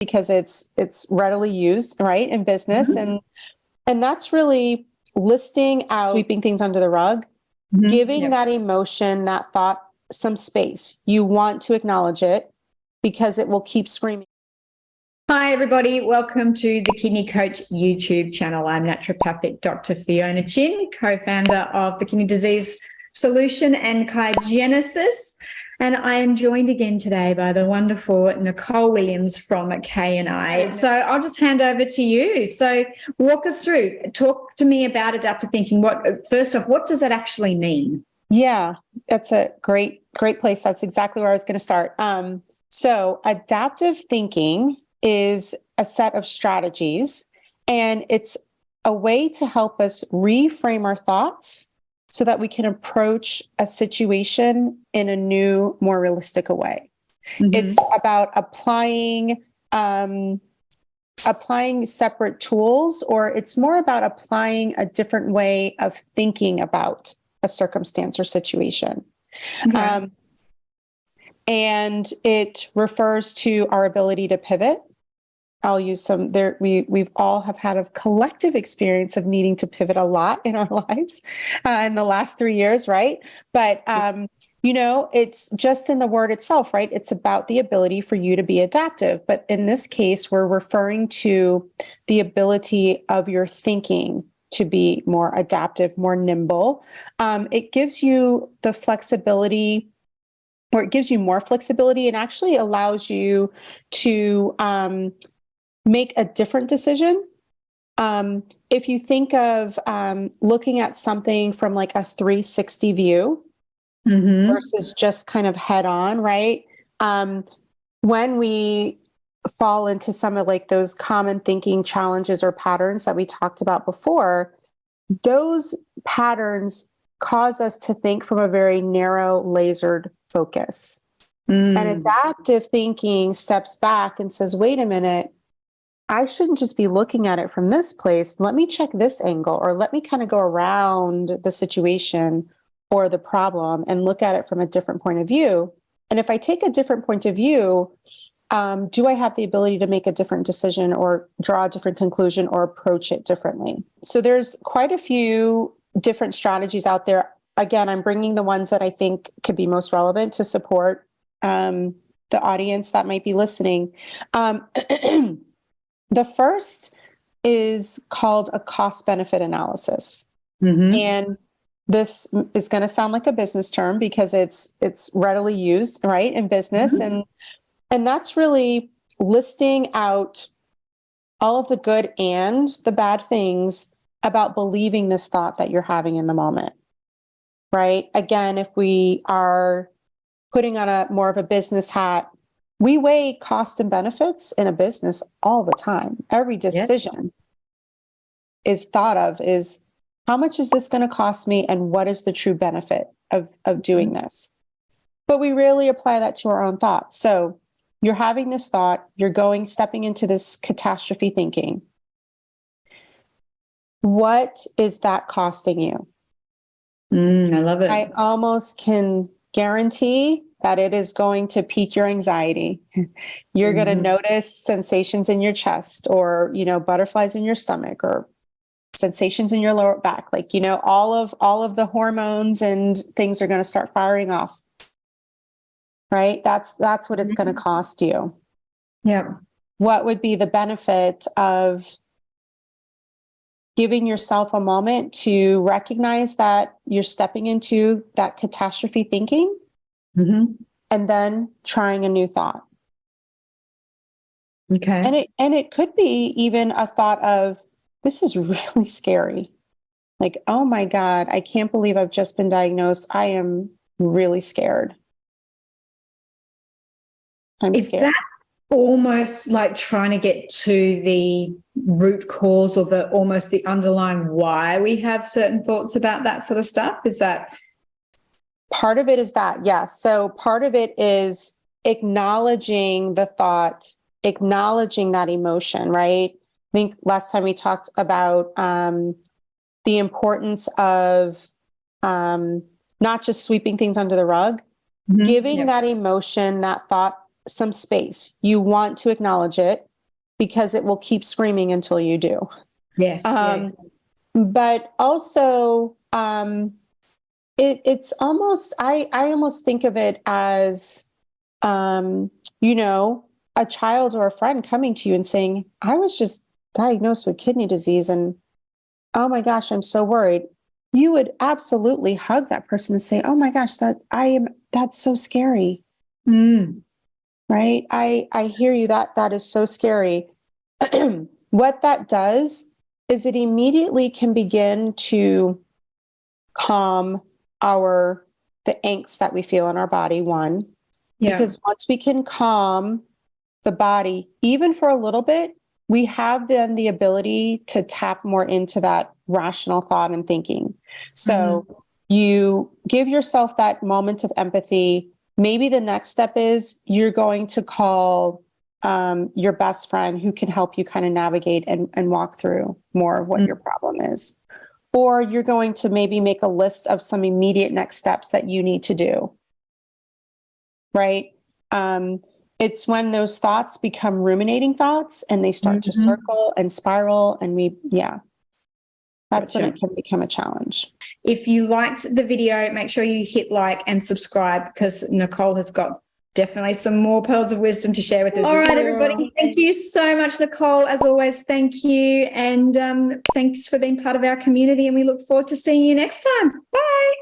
because it's readily used, right, in business. And that's really listing out, sweeping things under the rug, giving that emotion, that thought, some space. You want to acknowledge it because it will keep screaming. Hi, everybody. Welcome to the Kidney Coach YouTube channel. I'm naturopathic Dr. Fiona Chin, co-founder of the Kidney Disease Solution and Kaigenesis. And I am joined again today by the wonderful Nicole Williams from K&I. So I'll just hand over to you. So walk us through, talk to me about adaptive thinking. First off, what does that actually mean? Yeah, that's a great place. That's exactly where I was going to start. So adaptive thinking is a set of strategies, and it's a way to help us reframe our thoughts so that we can approach a situation in a new, more realistic way. It's about applying separate tools, or it's more about applying a different way of thinking about a circumstance or situation. And it refers to our ability to pivot. I'll use some there. We've all have had a collective experience of needing to pivot a lot in our lives in the last 3 years, right? But, it's just in the word itself, right? It's about the ability for you to be adaptive. But in this case, we're referring to the ability of your thinking to be more adaptive, more nimble. It gives you the flexibility, or it gives you more flexibility, and actually allows you to make a different decision. If you think of looking at something from like a 360 view versus just kind of head on, right? When we fall into some of like those common thinking challenges or patterns that we talked about before, those patterns cause us to think from a very narrow, lasered focus. And adaptive thinking steps back and says, wait a minute, I shouldn't just be looking at it from this place. Let me check this angle, or let me kind of go around the situation or the problem and look at it from a different point of view. And if I take a different point of view, do I have the ability to make a different decision or draw a different conclusion or approach it differently? So there's quite a few different strategies out there. Again, I'm bringing the ones that I think could be most relevant to support the audience that might be listening. The first is called a cost-benefit analysis. And this is going to sound like a business term because it's readily used, right, in business. And that's really listing out all of the good and the bad things about believing this thought that you're having in the moment, right? Again, if we are putting on a more of a business hat, we weigh cost and benefits in a business all the time. Every decision is thought of is, how much is this going to cost me, and what is the true benefit of doing this? But we rarely apply that to our own thoughts. So you're having this thought, you're stepping into this catastrophe thinking. What is that costing you? I love it. I almost can guarantee that it is going to pique your anxiety. You're going to notice sensations in your chest, or, butterflies in your stomach, or sensations in your lower back. Like, all of the hormones and things are going to start firing off. Right? That's what it's going to cost you. Yeah. What would be the benefit of giving yourself a moment to recognize that you're stepping into that catastrophe thinking, and then trying a new thought? Okay. And it could be even a thought of, this is really scary. Like, oh my God, I can't believe I've just been diagnosed. I am really scared. Is scared. that almost like trying to get to the root cause, or almost the underlying why we have certain thoughts about that sort of stuff? Is that part of it? Is that, yes. So part of it is acknowledging the thought, acknowledging that emotion, right? I think last time we talked about the importance of not just sweeping things under the rug, giving that emotion, that thought, some space. You want to acknowledge it. because it will keep screaming until you do. Yes. Yes. But also, it's almost, I almost think of it as, you know, a child or a friend coming to you and saying, I was just diagnosed with kidney disease and oh my gosh, I'm so worried. You would absolutely hug that person and say, oh my gosh, that's so scary. Mm. Right. I hear you. That is so scary. What that does is it immediately can begin to calm the angst that we feel in our body, one, because once we can calm the body, even for a little bit, we have then the ability to tap more into that rational thought and thinking. So you give yourself that moment of empathy. Maybe the next step is you're going to call your best friend who can help you kind of navigate and walk through more of what your problem is. Or you're going to maybe make a list of some immediate next steps that you need to do. Right? It's when those thoughts become ruminating thoughts and they start to circle and spiral. And that's when it can become a challenge. If you liked the video, make sure you hit like and subscribe because Nicole has got definitely some more pearls of wisdom to share with us. All right, everybody. Thank you so much, Nicole. As always, thank you. And thanks for being part of our community. And we look forward to seeing you next time. Bye.